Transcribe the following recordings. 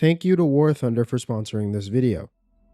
Thank you to War Thunder for sponsoring this video.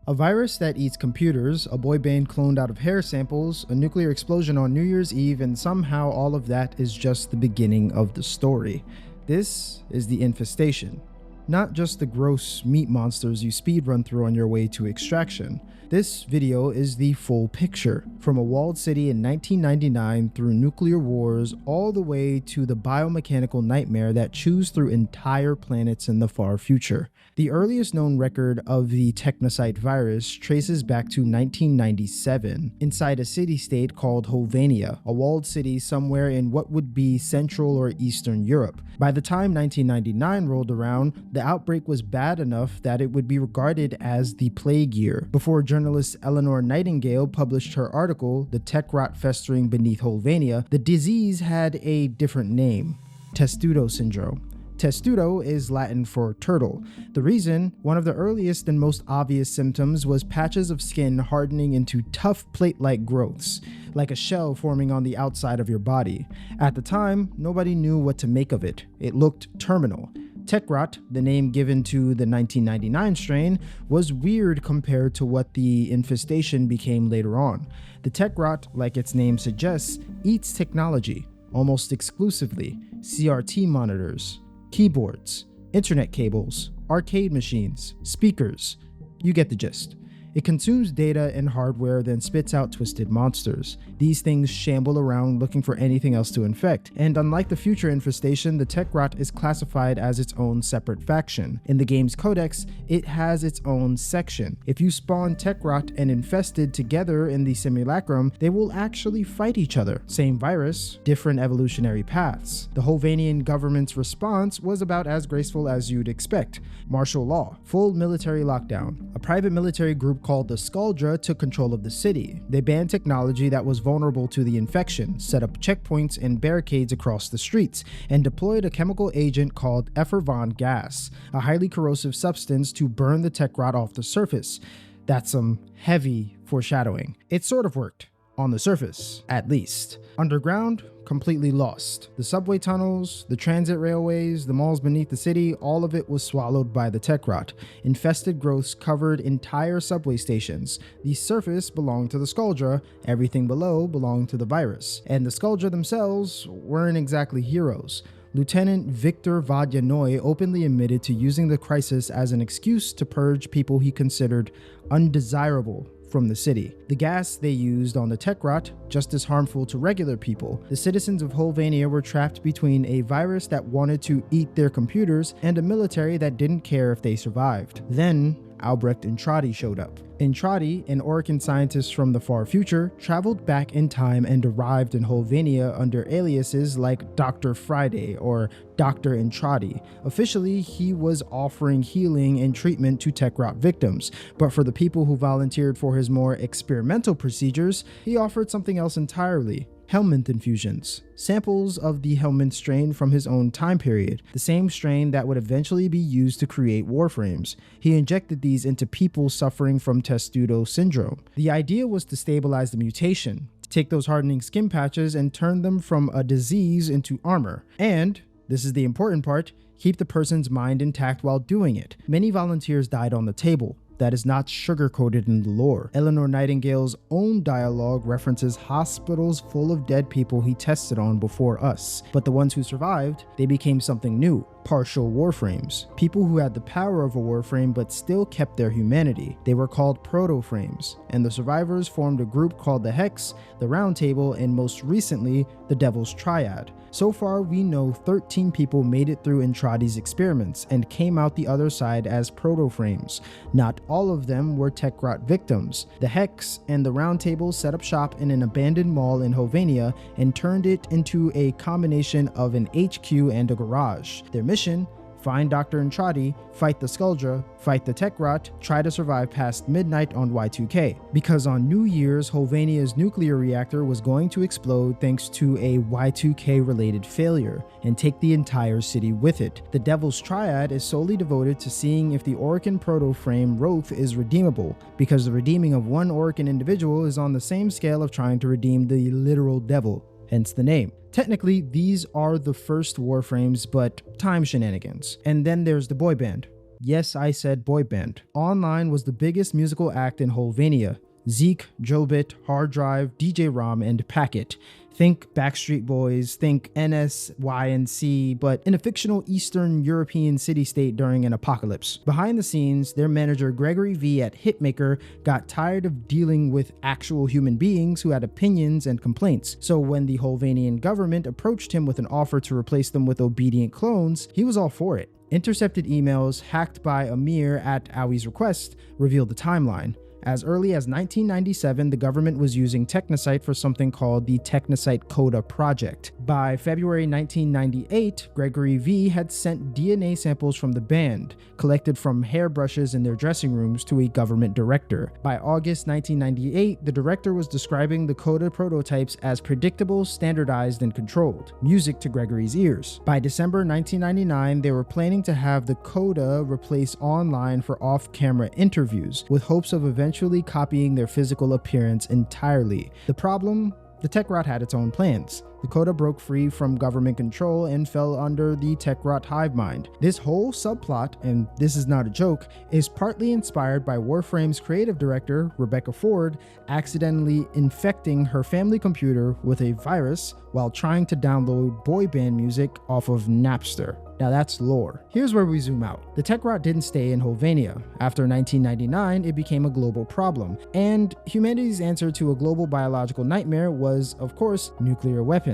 A virus that eats computers, a boy band cloned out of hair samples, a nuclear explosion on New Year's Eve, and somehow all of that is just the beginning of the story. This is the Infestation. Not just the gross meat monsters you speedrun through on your way to extraction. This video is the full picture, from a walled city in 1999 through nuclear wars all the way to the biomechanical nightmare that chews through entire planets in the far future. The earliest known record of the technocyte virus traces back to 1997 inside a city-state called Hovania, a walled city somewhere in what would be Central or Eastern Europe. By the time 1999 rolled around, the outbreak was bad enough that it would be regarded as the plague year. Before journalist Eleanor Nightingale published her article, The Tech Rot Festering Beneath Hovania, the disease had a different name: testudo syndrome. Testudo is Latin for turtle. The reason, one of the earliest and most obvious symptoms was patches of skin hardening into tough plate-like growths, like a shell forming on the outside of your body. At the time, nobody knew what to make of it. It looked terminal. Techrot, the name given to the 1999 strain, was weird compared to what the infestation became later on. The Techrot, like its name suggests, eats technology, almost exclusively: CRT monitors, keyboards, internet cables, arcade machines, speakers. You get the gist. It consumes data and hardware, then spits out twisted monsters. These things shamble around looking for anything else to infect, and unlike the future infestation, the Techrot is classified as its own separate faction. In the game's codex, it has its own section. If you spawn Techrot and Infested together in the simulacrum, they will actually fight each other. Same virus, different evolutionary paths. The Hovanian government's response was about as graceful as you'd expect. Martial law, full military lockdown. A private military group called the Skuldra took control of the city. They banned technology that was vulnerable to the infection, set up checkpoints and barricades across the streets, and deployed a chemical agent called effervescent gas, a highly corrosive substance to burn the Techrot off the surface. That's some heavy foreshadowing. It sort of worked. On the surface, at least. Underground, completely lost. The subway tunnels, the transit railways, the malls beneath the city, all of it was swallowed by the Techrot. Infested growths covered entire subway stations. The surface belonged to the Skuldra, everything below belonged to the virus. And the Skuldra themselves weren't exactly heroes. Lieutenant Victor Vadyanoy openly admitted to using the crisis as an excuse to purge people he considered undesirable from the city. The gas they used on the Techrot, just as harmful to regular people. The citizens of Hovania were trapped between a virus that wanted to eat their computers and a military that didn't care if they survived. Then, Albrecht Intrati showed up. Intrati, an Orican scientist from the far future, traveled back in time and arrived in Hovania under aliases like Dr. Friday or Dr. Intrati. Officially, he was offering healing and treatment to Techrot victims, but for the people who volunteered for his more experimental procedures, he offered something else entirely: Helminth infusions, samples of the Helminth strain from his own time period, the same strain that would eventually be used to create Warframes. He injected these into people suffering from testudo syndrome. The idea was to stabilize the mutation, to take those hardening skin patches and turn them from a disease into armor. And, this is the important part, keep the person's mind intact while doing it. Many volunteers died on the table. That is not sugar-coated in the lore. Eleanor Nightingale's own dialogue references hospitals full of dead people he tested on before us. But the ones who survived, they became something new: partial Warframes. People who had the power of a Warframe but still kept their humanity. They were called Proto-Frames, and the survivors formed a group called the Hex, the Round Table, and most recently, the Devil's Triad. So far, we know 13 people made it through Intrati's experiments and came out the other side as Proto-Frames. Not all of them were Techrot victims. The Hex and the Round Table set up shop in an abandoned mall in Hovania and turned it into a combination of an HQ and a garage. Their mission: find Dr. Intrati, fight the Skuldra, fight the Techrot, try to survive past midnight on Y2K. Because on New Year's, Hovania's nuclear reactor was going to explode thanks to a Y2K related failure, and take the entire city with it. The Devil's Triad is solely devoted to seeing if the Orican proto-frame Roth is redeemable, because the redeeming of one Orican individual is on the same scale of trying to redeem the literal devil, hence the name. Technically, these are the first Warframes, but time shenanigans. And then there's the boy band. Yes, I said boy band. Online was the biggest musical act in Wholevania. Zeke, Jobit, Hard Drive, DJ Rom, and Packet. Think Backstreet Boys, think NSYNC, but in a fictional Eastern European city-state during an apocalypse. Behind the scenes, their manager Gregory V at Hitmaker got tired of dealing with actual human beings who had opinions and complaints. So when the Wholevanian government approached him with an offer to replace them with obedient clones, he was all for it. Intercepted emails hacked by Amir at Aoi's request revealed the timeline. As early as 1997, the government was using Technosite for something called the Technosite Coda Project. By February 1998, Gregory V had sent DNA samples from the band, collected from hairbrushes in their dressing rooms, to a government director. By August 1998, the director was describing the Coda prototypes as predictable, standardized, and controlled, music to Gregory's ears. By December 1999, they were planning to have the Coda replace online for off-camera interviews, with hopes of eventually copying their physical appearance entirely. The problem? The Techrot had its own plans. The Coda broke free from government control and fell under the Techrot hive mind. This whole subplot, and this is not a joke, is partly inspired by Warframe's creative director, Rebecca Ford, accidentally infecting her family computer with a virus while trying to download boy band music off of Napster. Now that's lore. Here's where we zoom out. The Techrot didn't stay in Wholevania. After 1999, it became a global problem, and humanity's answer to a global biological nightmare was, of course, nuclear weapons.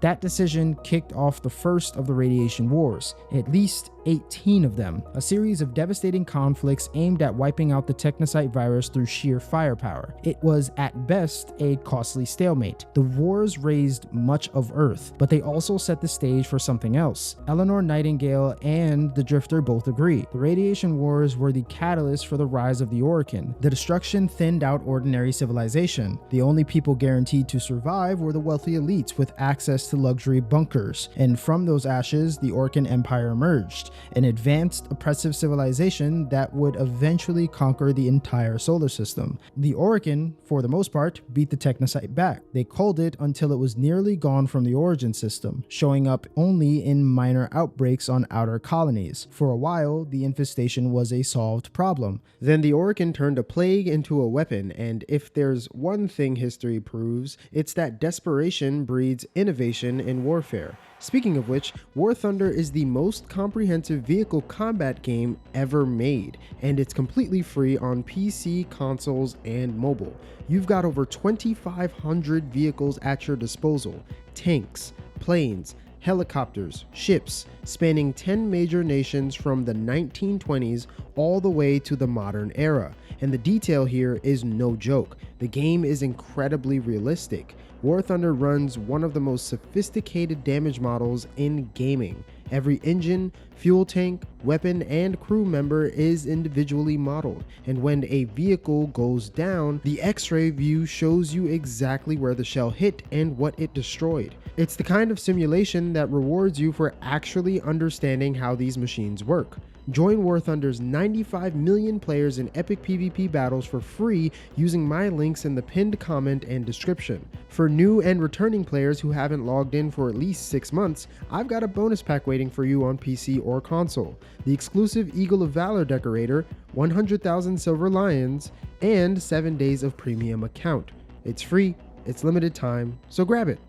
That decision kicked off the first of the radiation wars, at least 18 of them, a series of devastating conflicts aimed at wiping out the Technosite virus through sheer firepower. It was at best a costly stalemate. The wars raised much of Earth, but they also set the stage for something else. Eleanor Nightingale and the Drifter both agree. The radiation wars were the catalyst for the rise of the Orokin. The destruction thinned out ordinary civilization. The only people guaranteed to survive were the wealthy elites with access to luxury bunkers, and from those ashes, the Orokin Empire emerged. An advanced, oppressive civilization that would eventually conquer the entire solar system. The Orokin, for the most part, beat the Technosite back. They culled it until it was nearly gone from the origin system, showing up only in minor outbreaks on outer colonies. For a while, the infestation was a solved problem. Then the Orokin turned a plague into a weapon, and if there's one thing history proves, it's that desperation breeds innovation in warfare. Speaking of which, War Thunder is the most comprehensive vehicle combat game ever made, and it's completely free on PC, consoles, and mobile. You've got over 2,500 vehicles at your disposal: tanks, planes, helicopters, ships, spanning 10 major nations from the 1920s all the way to the modern era. And the detail here is no joke. The game is incredibly realistic. War Thunder runs one of the most sophisticated damage models in gaming. Every engine, fuel tank, weapon, and crew member is individually modeled, and when a vehicle goes down, the X-ray view shows you exactly where the shell hit and what it destroyed. It's the kind of simulation that rewards you for actually understanding how these machines work. Join War Thunder's 95 million players in epic PvP battles for free using my links in the pinned comment and description. For new and returning players who haven't logged in for at least 6 months, I've got a bonus pack waiting for you on PC or console. The exclusive Eagle of Valor decorator, 100,000 Silver Lions, and 7 days of premium account. It's free, it's limited time, so grab it.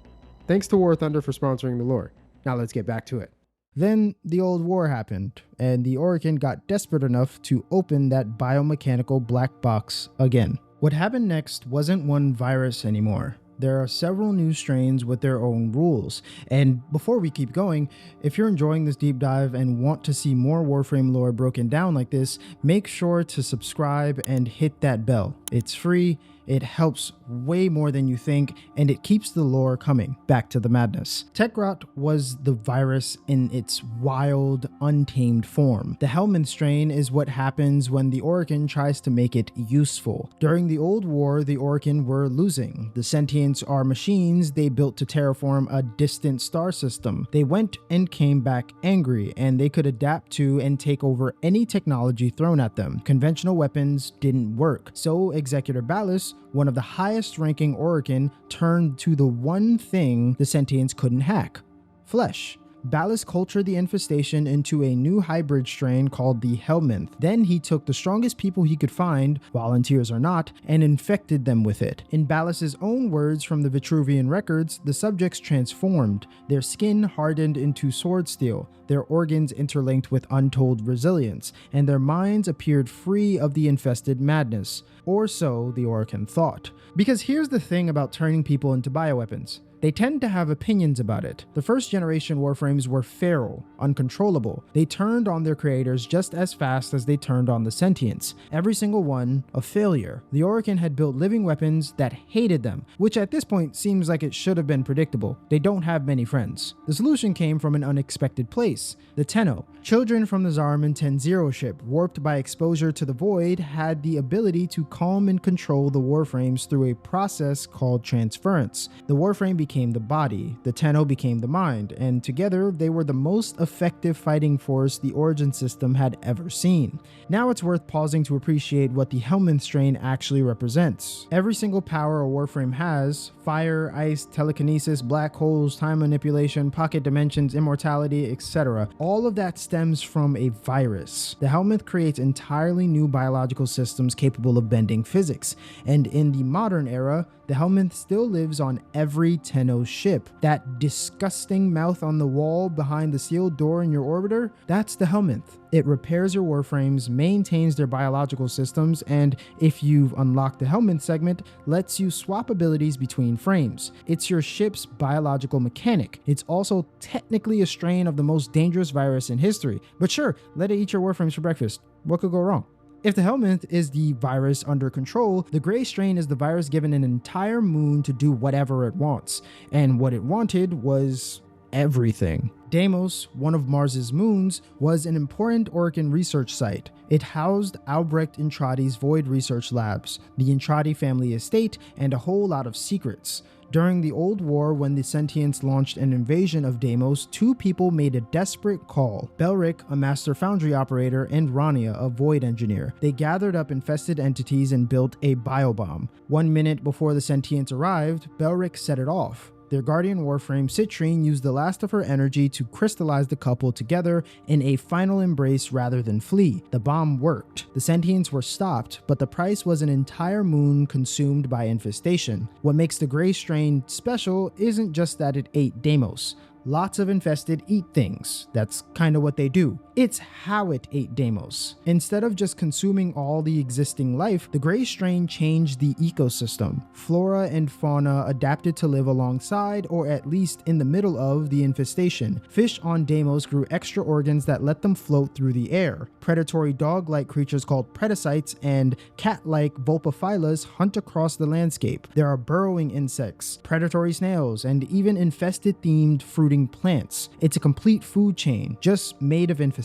Thanks to War Thunder for sponsoring the lore. Now let's get back to it. Then the old war happened, and the Orokin got desperate enough to open that biomechanical black box again. What happened next wasn't one virus anymore. There are several new strains with their own rules. And before we keep going, if you're enjoying this deep dive and want to see more Warframe lore broken down like this, make sure to subscribe and hit that bell. It's free. It helps way more than you think, and it keeps the lore coming. Back to the madness. Techrot was the virus in its wild, untamed form. The Hellman strain is what happens when the Orokin tries to make it useful. During the Old War, the Orokin were losing. The Sentients are machines they built to terraform a distant star system. They went and came back angry, and they could adapt to and take over any technology thrown at them. Conventional weapons didn't work, so Executor Ballas, one of the highest ranking Orokin, turned to the one thing the Sentients couldn't hack: flesh. Ballas cultured the infestation into a new hybrid strain called the Helminth. Then he took the strongest people he could find, volunteers or not, and infected them with it. In Ballas's own words from the Vitruvian records, the subjects transformed. Their skin hardened into sword steel, their organs interlinked with untold resilience, and their minds appeared free of the infested madness. Or so the Orokin thought. Because here's the thing about turning people into bioweapons. They tend to have opinions about it. The first generation Warframes were feral, uncontrollable. They turned on their creators just as fast as they turned on the sentients. Every single one a failure. The Orokin had built living weapons that hated them, which at this point seems like it should have been predictable. They don't have many friends. The solution came from an unexpected place. The Tenno. Children from the Zariman 10-0 ship, warped by exposure to the void, had the ability to calm and control the Warframes through a process called transference. The Warframe became the body, the Tenno became the mind, and together they were the most effective fighting force the Origin system had ever seen. Now it's worth pausing to appreciate what the Helminth strain actually represents. Every single power a Warframe has, fire, ice, telekinesis, black holes, time manipulation, pocket dimensions, immortality, etc., all of that stems from a virus. The Helminth creates entirely new biological systems capable of bending physics, and in the modern era, the Helminth still lives on every Tenno ship. That disgusting mouth on the wall behind the sealed door in your orbiter, that's the Helminth. It repairs your Warframes, maintains their biological systems, and if you've unlocked the Helminth segment, lets you swap abilities between frames. It's your ship's biological mechanic. It's also technically a strain of the most dangerous virus in history. But sure, let it eat your Warframes for breakfast. What could go wrong? If the Helminth is the virus under control, the Grey Strain is the virus given an entire moon to do whatever it wants. And what it wanted was everything. Deimos, one of Mars's moons, was an important Orokin research site. It housed Albrecht Intradi's Void Research Labs, the Intradi family estate, and a whole lot of secrets. During the Old War, when the Sentients launched an invasion of Deimos, two people made a desperate call. Belric, a master foundry operator, and Rania, a void engineer. They gathered up infested entities and built a biobomb. 1 minute before the Sentients arrived, Belric set it off. Their guardian Warframe, Citrine, used the last of her energy to crystallize the couple together in a final embrace rather than flee. The bomb worked. The Sentients were stopped, but the price was an entire moon consumed by infestation. What makes the Grey Strain special isn't just that it ate Deimos. Lots of infested eat things. That's kind of what they do. It's how it ate Deimos. Instead of just consuming all the existing life, the Grey Strain changed the ecosystem. Flora and fauna adapted to live alongside, or at least in the middle of, the infestation. Fish on Deimos grew extra organs that let them float through the air. Predatory dog-like creatures called predacites and cat-like vulpophilas hunt across the landscape. There are burrowing insects, predatory snails, and even infested-themed fruiting plants. It's a complete food chain, just made of infestation.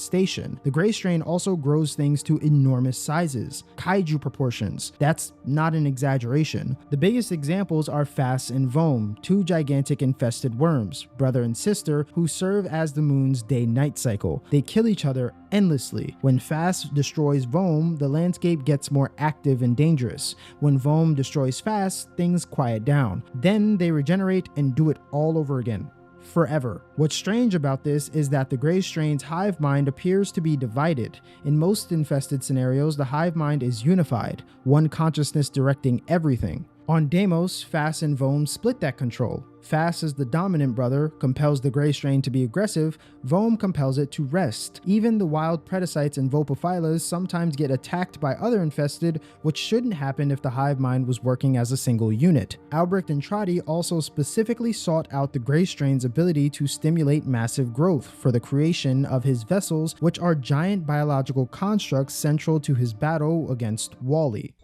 The Grey Strain also grows things to enormous sizes, kaiju proportions. That's not an exaggeration. The biggest examples are Fass and Vohm, two gigantic infested worms, brother and sister, who serve as the moon's day-night cycle. They kill each other endlessly. When Fass destroys Vohm, the landscape gets more active and dangerous. When Vohm destroys Fass, things quiet down. Then they regenerate and do it all over again. Forever. What's strange about this is that the Grey Strain's hive mind appears to be divided. In most infested scenarios, the hive mind is unified, one consciousness directing everything. On Deimos, Fass and Vohm split that control. Fass, as the dominant brother, compels the Grey Strain to be aggressive. Vohm compels it to rest. Even the wild predacites and vulpophilas sometimes get attacked by other infested, which shouldn't happen if the hive mind was working as a single unit. Albrecht Intradi also specifically sought out the Grey Strain's ability to stimulate massive growth for the creation of his vessels, which are giant biological constructs central to his battle against Wally.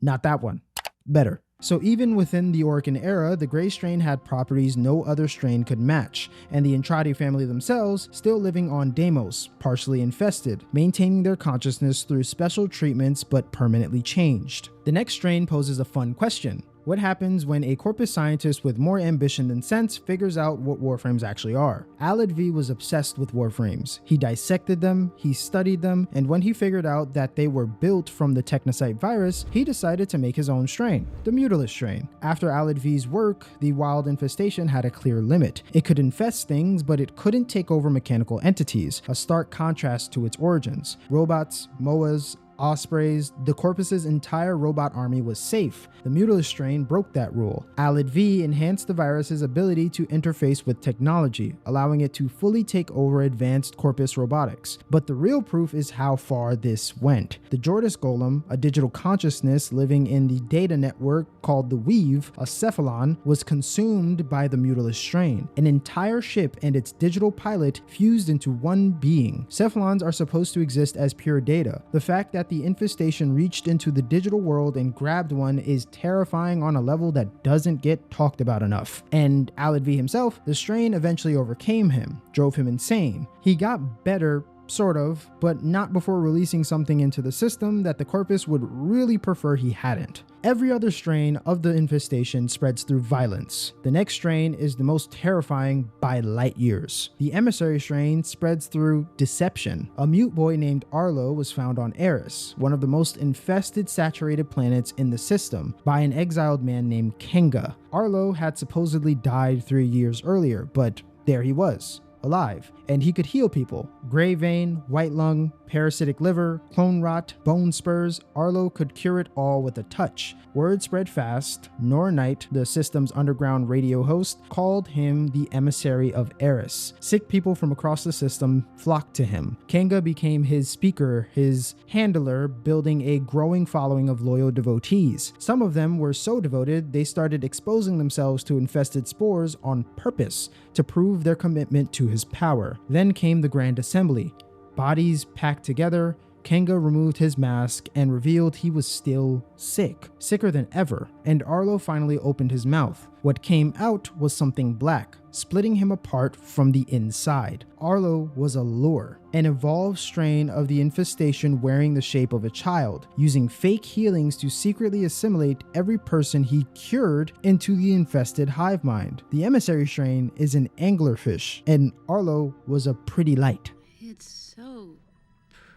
Not that one. Better. So even within the Orokin era, the Grey Strain had properties no other strain could match, and the Intradi family themselves still living on Deimos, partially infested, maintaining their consciousness through special treatments but permanently changed. The next strain poses a fun question. What happens when a corpus scientist with more ambition than sense figures out what Warframes actually are? Alad V was obsessed with Warframes. He dissected them, he studied them, and when he figured out that they were built from the Technocyte virus, he decided to make his own strain, the Mutalisk strain. After Alad V's work, the wild infestation had a clear limit. It could infest things, but it couldn't take over mechanical entities, a stark contrast to its origins. Robots, Moas, Ospreys, the Corpus's entire robot army was safe. The Mutalisk strain broke that rule. Alad V enhanced the virus's ability to interface with technology, allowing it to fully take over advanced Corpus robotics. But the real proof is how far this went. The Jordis Golem, a digital consciousness living in the data network called the Weave, a Cephalon, was consumed by the Mutalisk strain. An entire ship and its digital pilot fused into one being. Cephalons are supposed to exist as pure data. The fact that the infestation reached into the digital world and grabbed one is terrifying on a level that doesn't get talked about enough. And Alad V himself, the strain eventually overcame him, drove him insane. He got better, sort of, but not before releasing something into the system that the Corpus would really prefer he hadn't. Every other strain of the infestation spreads through violence. The next strain is the most terrifying by light years. The emissary strain spreads through deception. A mute boy named Arlo was found on Eris, one of the most infested saturated planets in the system, by an exiled man named Kenga. Arlo had supposedly died 3 years earlier, but there he was, alive, and he could heal people. Gray vein, white lung, parasitic liver, clone rot, bone spurs, Arlo could cure it all with a touch. Word spread fast. Nor Knight, the system's underground radio host, called him the emissary of Eris. Sick people from across the system flocked to him. Kenga became his speaker, his handler, building a growing following of loyal devotees. Some of them were so devoted they started exposing themselves to infested spores on purpose to prove their commitment to his power. Then came the Grand Assembly. Bodies packed together, Kenga removed his mask and revealed he was still sick, sicker than ever, and Arlo finally opened his mouth. What came out was something black, splitting him apart from the inside. Arlo was a lure, an evolved strain of the infestation wearing the shape of a child, using fake healings to secretly assimilate every person he cured into the infested hive mind. The emissary strain is an anglerfish, and Arlo was a pretty light. It's so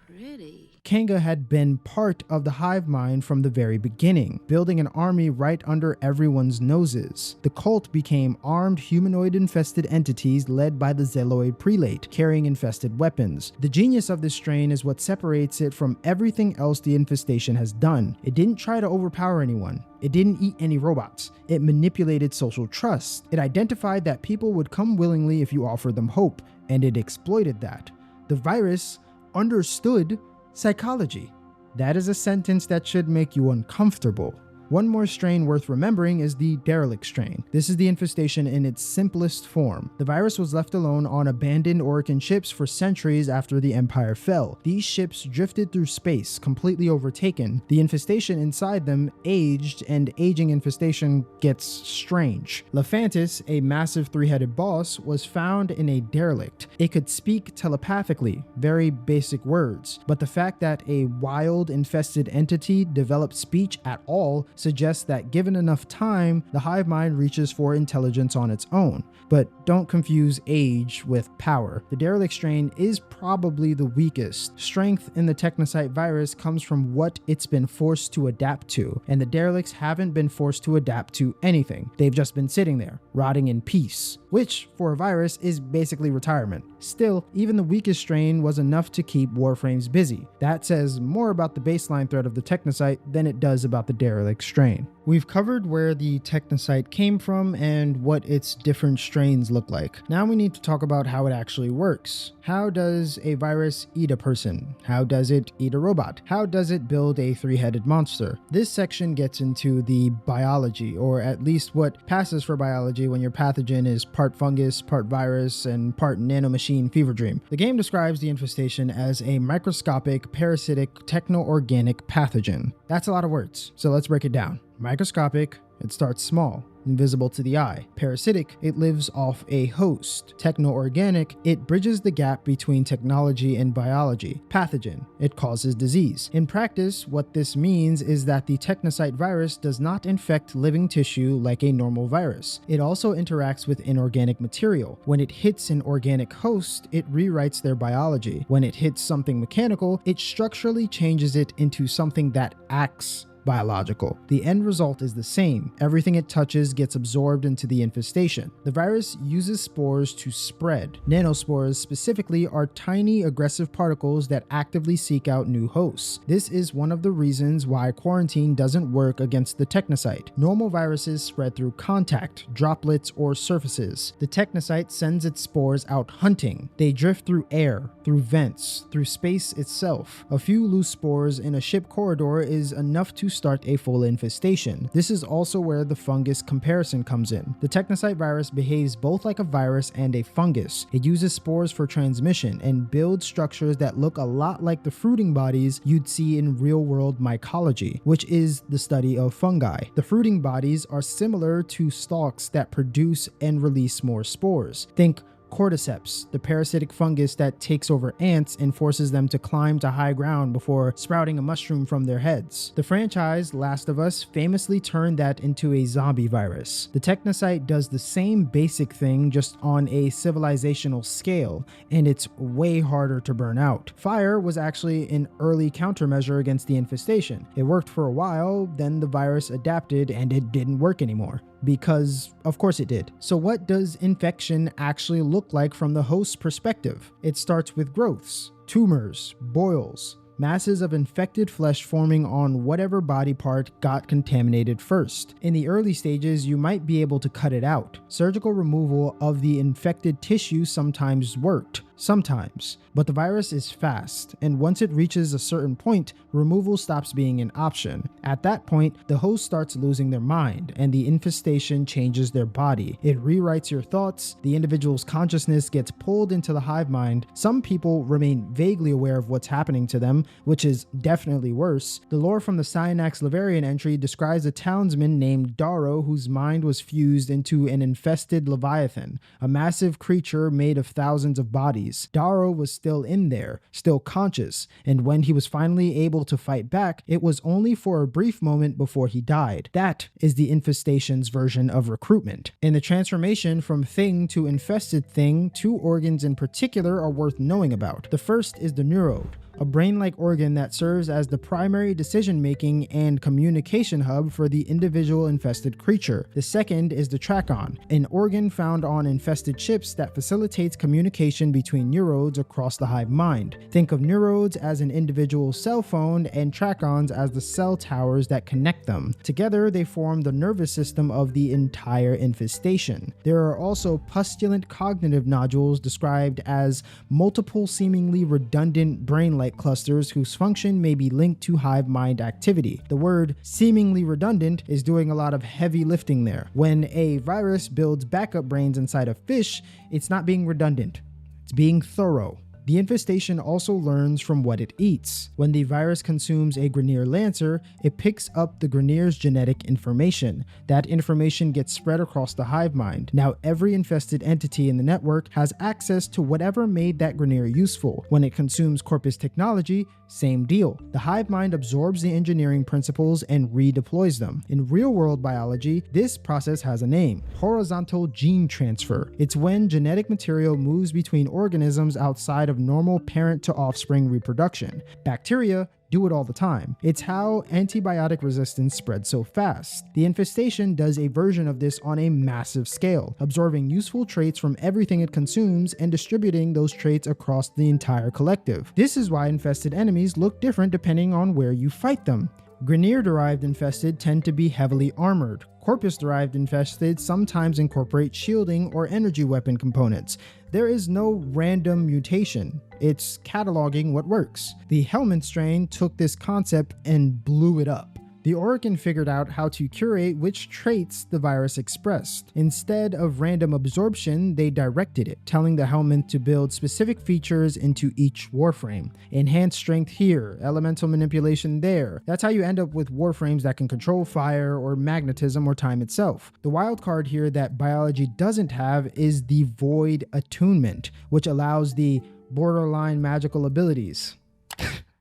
pretty. Kenga had been part of the hive mind from the very beginning, building an army right under everyone's noses. The cult became armed humanoid-infested entities led by the Zealoid prelate, carrying infested weapons. The genius of this strain is what separates it from everything else the infestation has done. It didn't try to overpower anyone. It didn't eat any robots. It manipulated social trust. It identified that people would come willingly if you offered them hope, and it exploited that. The virus understood psychology. That is a sentence that should make you uncomfortable. One more strain worth remembering is the derelict strain. This is the infestation in its simplest form. The virus was left alone on abandoned Orican ships for centuries after the Empire fell. These ships drifted through space, completely overtaken. The infestation inside them aged, and aging infestation gets strange. Lephantis, a massive three-headed boss, was found in a derelict. It could speak telepathically, very basic words, but the fact that a wild, infested entity developed speech at all suggests that given enough time, the hive mind reaches for intelligence on its own. But don't confuse age with power. The derelict strain is probably the weakest. Strength in the Technocyte virus comes from what it's been forced to adapt to, and the derelicts haven't been forced to adapt to anything. They've just been sitting there, rotting in peace, which, for a virus, is basically retirement. Still, even the weakest strain was enough to keep Warframes busy. That says more about the baseline threat of the Technocyte than it does about the derelict strain. We've covered where the Technocyte came from and what its different strains look like. Now we need to talk about how it actually works. How does a virus eat a person? How does it eat a robot? How does it build a three-headed monster? This section gets into the biology, or at least what passes for biology when your pathogen is part fungus, part virus, and part nanomachine fever dream. The game describes the infestation as a microscopic, parasitic, techno-organic pathogen. That's a lot of words, so let's break it it down. Microscopic, it starts small, invisible to the eye. Parasitic, it lives off a host. Techno-organic, it bridges the gap between technology and biology. Pathogen, it causes disease. In practice, what this means is that the technocyte virus does not infect living tissue like a normal virus. It also interacts with inorganic material. When it hits an organic host, it rewrites their biology. When it hits something mechanical, it structurally changes it into something that acts biological. The end result is the same. Everything it touches gets absorbed into the infestation. The virus uses spores to spread. Nanospores specifically are tiny aggressive particles that actively seek out new hosts. This is one of the reasons why quarantine doesn't work against the technocyte. Normal viruses spread through contact, droplets, or surfaces. The technocyte sends its spores out hunting. They drift through air, through vents, through space itself. A few loose spores in a ship corridor is enough to start a full infestation. This is also where the fungus comparison comes in. The technocyte virus behaves both like a virus and a fungus. It uses spores for transmission and builds structures that look a lot like the fruiting bodies you'd see in real-world mycology, which is the study of fungi. The fruiting bodies are similar to stalks that produce and release more spores. Think cordyceps, the parasitic fungus that takes over ants and forces them to climb to high ground before sprouting a mushroom from their heads. The franchise Last of Us famously turned that into a zombie virus. The technocyte does the same basic thing, just on a civilizational scale, and it's way harder to burn out. Fire was actually an early countermeasure against the infestation. It worked for a while, then the virus adapted and it didn't work anymore. Because of course it did. So what does infection actually look like from the host's perspective? It starts with growths, tumors, boils, masses of infected flesh forming on whatever body part got contaminated first. In the early stages, you might be able to cut it out. Surgical removal of the infected tissue sometimes worked. Sometimes, but the virus is fast, and once it reaches a certain point, removal stops being an option. At that point, the host starts losing their mind, and the infestation changes their body. It rewrites your thoughts, the individual's consciousness gets pulled into the hive mind. Some people remain vaguely aware of what's happening to them, which is definitely worse. The lore from the Cyanax Laverian entry describes a townsman named Darrow whose mind was fused into an infested leviathan, a massive creature made of thousands of bodies. Darrow was still in there, still conscious, and when he was finally able to fight back, it was only for a brief moment before he died. That is the infestation's version of recruitment. In the transformation from thing to infested thing, two organs in particular are worth knowing about. The first is the neurode, a brain-like organ that serves as the primary decision-making and communication hub for the individual infested creature. The second is the trachon, an organ found on infested ships that facilitates communication between neurodes across the hive mind. Think of neurodes as an individual cell phone and trachons as the cell towers that connect them. Together, they form the nervous system of the entire infestation. There are also pustulant cognitive nodules described as multiple seemingly redundant brain-like clusters whose function may be linked to hive mind activity. The word seemingly redundant is doing a lot of heavy lifting there. When a virus builds backup brains inside a fish, it's not being redundant, it's being thorough. The infestation also learns from what it eats. When the virus consumes a Grineer Lancer, it picks up the Grineer's genetic information. That information gets spread across the hive mind. Now every infested entity in the network has access to whatever made that Grineer useful. When it consumes Corpus technology, same deal. The hive mind absorbs the engineering principles and redeploys them. In real-world biology, this process has a name: horizontal gene transfer. It's when genetic material moves between organisms outside of normal parent to offspring reproduction. Bacteria do it all the time. It's how antibiotic resistance spreads so fast. The infestation does a version of this on a massive scale, absorbing useful traits from everything it consumes and distributing those traits across the entire collective. This is why infested enemies look different depending on where you fight them. Grineer-derived infested tend to be heavily armored. Corpus-derived infested sometimes incorporate shielding or energy weapon components. There is no random mutation. It's cataloging what works. The Helmand strain took this concept and blew it up. The Orokin figured out how to curate which traits the virus expressed. Instead of random absorption, they directed it, telling the helmet to build specific features into each Warframe. Enhanced strength here, elemental manipulation there. That's how you end up with Warframes that can control fire or magnetism or time itself. The wild card here that biology doesn't have is the Void Attunement, which allows the borderline magical abilities.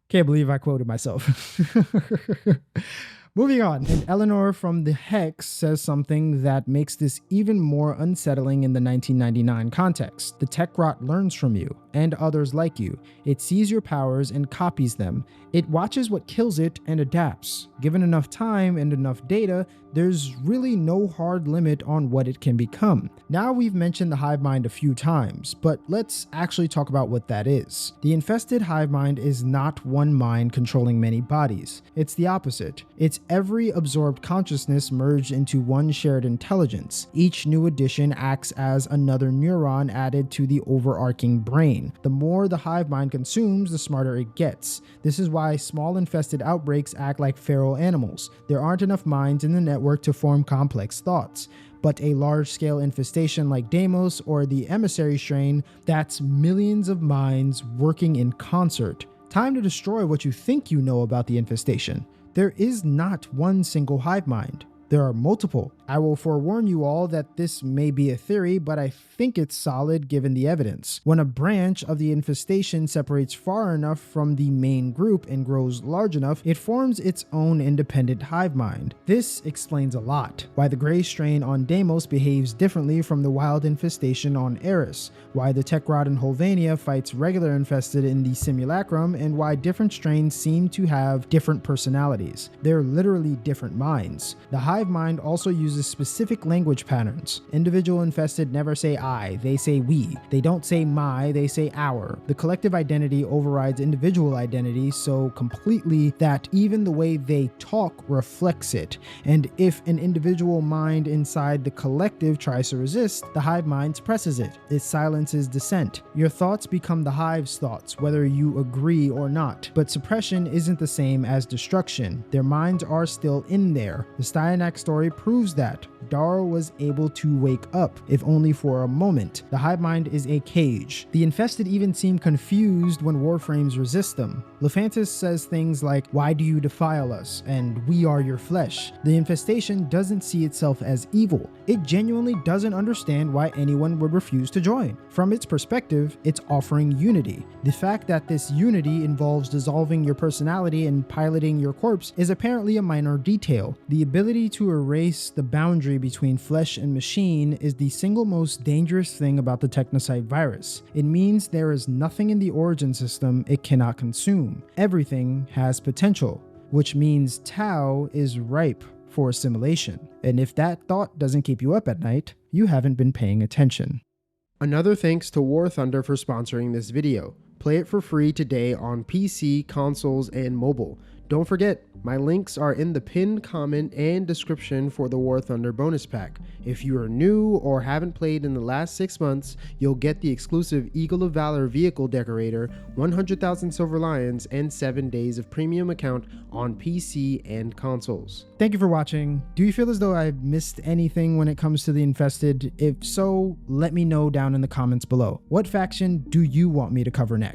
Can't believe I quoted myself. Moving on, and Eleanor from the Hex says something that makes this even more unsettling in the 1999 context. The tech rot learns from you and others like you. It sees your powers and copies them. It watches what kills it and adapts. Given enough time and enough data, there's really no hard limit on what it can become. Now we've mentioned the hive mind a few times, but let's actually talk about what that is. The infested hive mind is not one mind controlling many bodies. It's the opposite. It's every absorbed consciousness merged into one shared intelligence. Each new addition acts as another neuron added to the overarching brain. The more the hive mind consumes, the smarter it gets. This is why small infested outbreaks act like feral animals. There aren't enough minds in the network to form complex thoughts. But a large-scale infestation like Deimos or the emissary strain, that's millions of minds working in concert. Time to destroy what you think you know about the infestation. There is not one single hive mind. There are multiple. I will forewarn you all that this may be a theory, but I think it's solid given the evidence. When a branch of the infestation separates far enough from the main group and grows large enough, it forms its own independent hive mind. This explains a lot. Why the gray strain on Deimos behaves differently from the wild infestation on Eris, why the Techrod in Holvania fights regular infested in the simulacrum, and why different strains seem to have different personalities. They're literally different minds. The hive mind also uses specific language patterns. Individual infested never say I, they say we. They don't say my, they say our. The collective identity overrides individual identity so completely that even the way they talk reflects it. And if an individual mind inside the collective tries to resist, the hive mind suppresses it. It silences dissent. Your thoughts become the hive's thoughts, whether you agree or not. But suppression isn't the same as destruction. Their minds are still in there. The Styanak story proves that. Darl was able to wake up, if only for a moment. The hive mind is a cage. The infested even seem confused when Warframes resist them. Lephantis says things like, "Why do you defile us?" and "We are your flesh." The infestation doesn't see itself as evil. It genuinely doesn't understand why anyone would refuse to join. From its perspective, it's offering unity. The fact that this unity involves dissolving your personality and piloting your corpse is apparently a minor detail. The ability to erase the boundary between flesh and machine is the single most dangerous thing about the Technocyte virus. It means there is nothing in the origin system it cannot consume. Everything has potential, which means Tau is ripe for assimilation. And if that thought doesn't keep you up at night, you haven't been paying attention. Another thanks to War Thunder for sponsoring this video. Play it for free today on PC, consoles, and mobile. Don't forget, my links are in the pinned comment and description for the War Thunder bonus pack. If you are new or haven't played in the last 6 months, you'll get the exclusive Eagle of Valor vehicle decorator, 100,000 Silver Lions, and 7 days of premium account on PC and consoles. Thank you for watching. Do you feel as though I missed anything when it comes to the infested? If so, let me know down in the comments below. What faction do you want me to cover next?